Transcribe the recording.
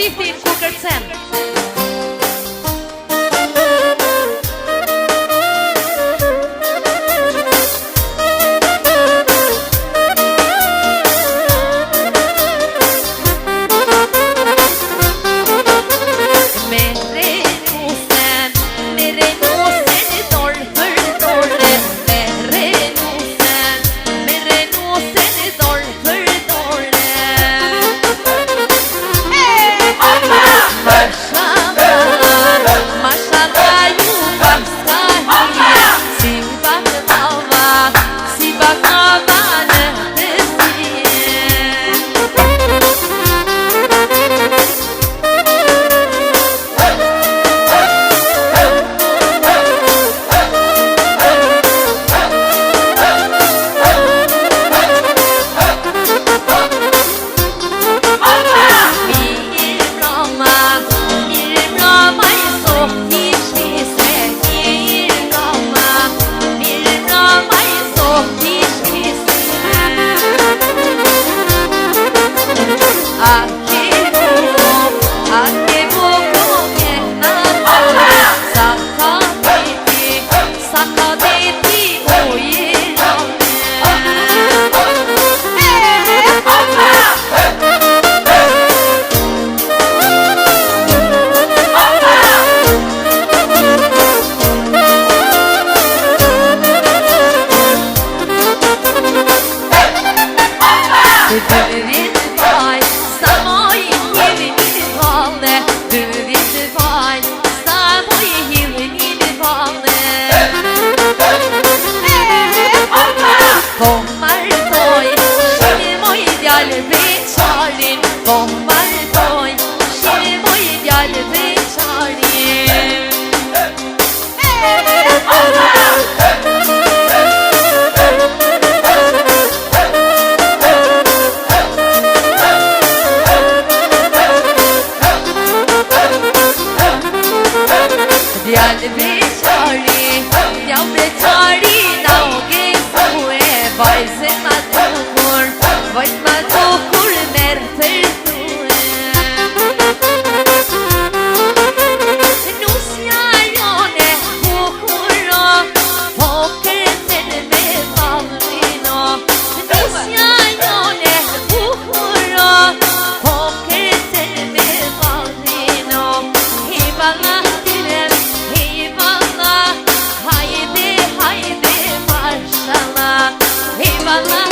shiftin ku kërcen. Djallë beqari, djallë beqari, na o gëzue, vajzën ma tukur, vajzën ma tukur, merë tërtue. Nusja jone bukuro, po kërcen me valrino. Nusja jone bukuro, po kërcen me valrino. I valla haydi haydi maşallah eyvallah.